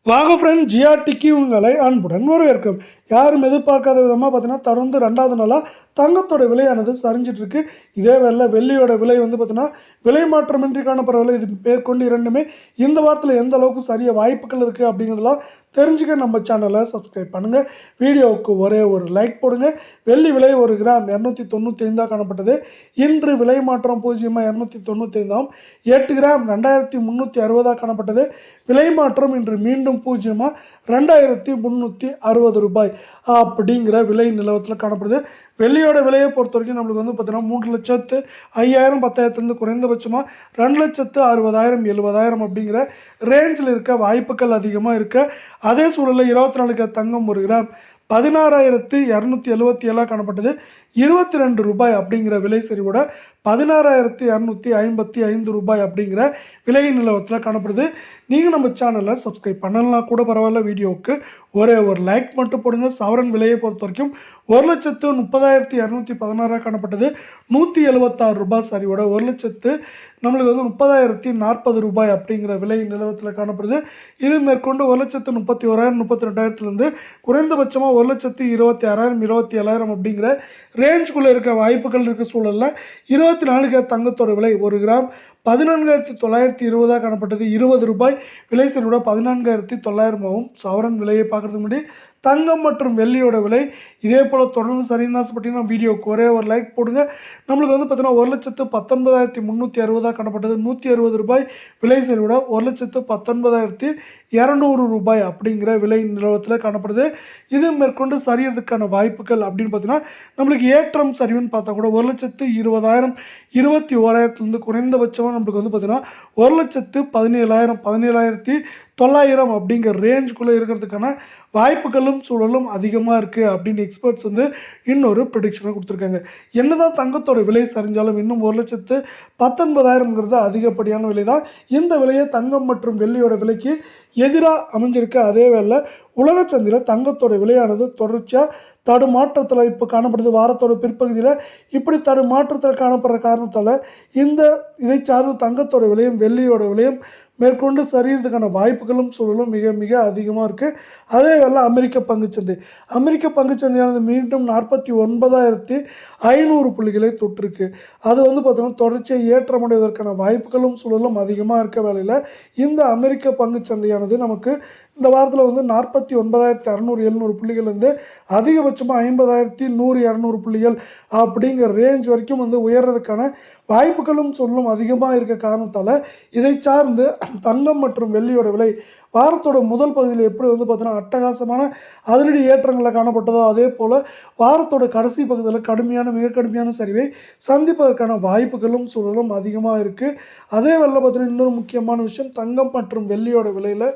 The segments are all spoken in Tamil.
வாங்க ஃப்ரெண்ட், ஜிஆர்டிக்கு உங்களை அன்புடன் வரவேற்கும். யாரும் எதிர்பார்க்காத விதமாக பார்த்தீங்கன்னா தொடர்ந்து 2வது நாளாக தங்கத்தோட விலையானது சரிஞ்சிட்டு இருக்கு. இதே வேளை வெள்ளியோட விலை வந்து பார்த்தீங்கன்னா விலை மாற்றமின்றி காணப்படவில்லை. இது மேற்கொண்டு இரண்டுமே இந்த வாரத்தில் எந்த அளவுக்கு சரிய வாய்ப்புகள் இருக்குது அப்படிங்கிறதெல்லாம் தெரிஞ்சுக்க நம்ம சேனலை சப்ஸ்கிரைப் பண்ணுங்கள். வீடியோவுக்கு ஒரே ஒரு லைக் போடுங்க. வெள்ளி விலை 1 கிராம் 295 காணப்பட்டது. இன்று விலை மாற்றம் 295 8 கிராம் 2360 காணப்பட்டது. விலை மாற்றம் இன்று மீண்டும் 2360 ரூபாய் அப்படிங்கிற விலை நிலவரத்தில் காணப்படுது. வெள்ளியோட விலையை பொறுத்த வரைக்கும் நம்மளுக்கு வந்து பார்த்தீங்கன்னா 3,05,000 10,000 குறைந்தபட்சமாக 2,60,000 70,000 அப்படிங்கிற ரேஞ்சில் இருக்க வாய்ப்புகள் அதிகமாக இருக்குது. அதே சூழலில் 24 தங்கம் 1 கிராம் 16,277 காணப்பட்டது. 22 ரூபாய் அப்படிங்கிற விலை சரிவோட 16,255 ரூபாய் அப்படிங்கிற விலை நிலவரத்தில் காணப்படுது. நீங்கள் நம்ம சேனலை சப்ஸ்கிரைப் பண்ணலாம் கூட பரவாயில்ல, வீடியோவுக்கு ஒரே ஒரு லைக் மட்டும் போடுங்க. சவரன் விலையை பொறுத்த வரைக்கும் 1,30,216 காணப்பட்டது. 176 ரூபாய் சரிவோட 1,00,000 நம்மளுக்கு வந்து 30,040 ரூபாய் அப்படிங்கிற விலை நிலவரத்தில் காணப்படுது. இது மேற்கொண்டு 1,31,000 32,000 குறைந்தபட்சமாக 1,26,000 27,000 அப்படிங்கிற ரேஞ்சுக்குள்ளே இருக்க வாய்ப்புகள் இருக்க சூழலில் 24 தங்கத்தோட விலை 1 கிராம் 14,920 காணப்பட்டது. 20 ரூபாய் விலை செல்வோட 14,900 சவரன் விலையை பார்க்கறதுக்கு முன்னாடி தங்கம் மற்றும் வெள்ளியோட விலை இதே போல் தொடர்ந்து சரின்னு ஆசைப்பட்டீங்கன்னா வீடியோக்கு ஒரே ஒரு லைக் போடுங்க. நம்மளுக்கு வந்து பார்த்தீங்கன்னா 1,19,360 காணப்பட்டது. 160 ரூபாய் விலை செல்வோட 1,19,200 ரூபாய் அப்படிங்கிற விலை நிலவரத்தில் காணப்படுது. இது மேற்கொண்டு சரியறதுக்கான வாய்ப்புகள் அப்படின்னு பார்த்தீங்கன்னா நம்மளுக்கு ஏற்றம் சரிவுன்னு பார்த்தா கூட 1,20,000 21,000 குறைந்தபட்சமாக நம்மளுக்கு வந்து பார்த்தீங்கன்னா 1,17,000 17,900 அப்படிங்கிற ரேஞ்சுக்குள்ளே இருக்கிறதுக்கான வாய்ப்புகளும் சூழலும் அதிகமாக இருக்குது அப்படின்னு எக்ஸ்பர்ட்ஸ் வந்து இன்னொரு ப்ரெடிக்ஷனை கொடுத்துருக்காங்க. என்னதான் தங்கத்தோட விலை சரிஞ்சாலும் இன்னும் 1,19,000 அதிகப்படியான விலை தான். இந்த விலையை தங்கம் மற்றும் வெள்ளியோட விலைக்கு எதிராக அமைஞ்சிருக்கு. அதே வேளை உலக சந்தையில் தங்கத்தோட விலையானது தொடர்ச்சியாக தடுமாற்றத்தில் இப்போ காணப்படுது. வாரத்தோட பிற்பகுதியில் இப்படி தடுமாற்றத்தில் காணப்படுற காரணத்தால் இதை சார்ந்த தங்கத்தோட விலையும் வெள்ளியோட விலையும் மேற்கொண்டு சரியறதுக்கான வாய்ப்புகளும் சூழலும் மிக மிக அதிகமாக இருக்குது. அதே வேளை அமெரிக்க பங்குச்சந்தையானது மீண்டும் 49,500 புள்ளிகளை தொட்டிருக்கு. அது வந்து பார்த்தோம்னா தொடர்ச்சியாக ஏற்றமடைவதற்கான வாய்ப்புகளும் சூழலும் அதிகமாக இருக்க வேளையில் இந்த அமெரிக்க பங்குச்சந்தையானது நமக்கு இந்த வாரத்தில் வந்து 49,600 புள்ளிகள் வந்து அதிகபட்சமாக 50,100 புள்ளிகள் அப்படிங்கிற ரேஞ்ச் வரைக்கும் வந்து உயர்றதுக்கான வாய்ப்புகளும் சொல்லும் அதிகமாக இருக்க காரணத்தால் இதை சார்ந்து தங்கம் மற்றும் வெள்ளியோட விலை வாரத்தோட முதல் பகுதியில் எப்படி வந்து பார்த்தீங்கன்னா அட்டகாசமான அதிரடி ஏற்றங்களில் காணப்பட்டதோ அதே போல் வாரத்தோட கடைசி பகுதியில் மிக கடுமையான சரிவை சந்திப்பதற்கான வாய்ப்புகளும் சூழலும் அதிகமாக இருக்குது. அதே வேளை பார்த்தீங்கன்னா இன்னொரு முக்கியமான விஷயம், தங்கம் மற்றும் வெள்ளியோட விலையில்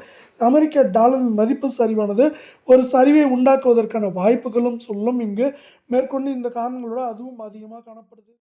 அமெரிக்க டாலரின் மதிப்பு சரிவானது ஒரு சரிவை உண்டாக்குவதற்கான வாய்ப்புகளும் சூழலும் இங்கு மேற்கொண்டு இந்த காரணங்களோட அதுவும் அதிகமாக காணப்படுது.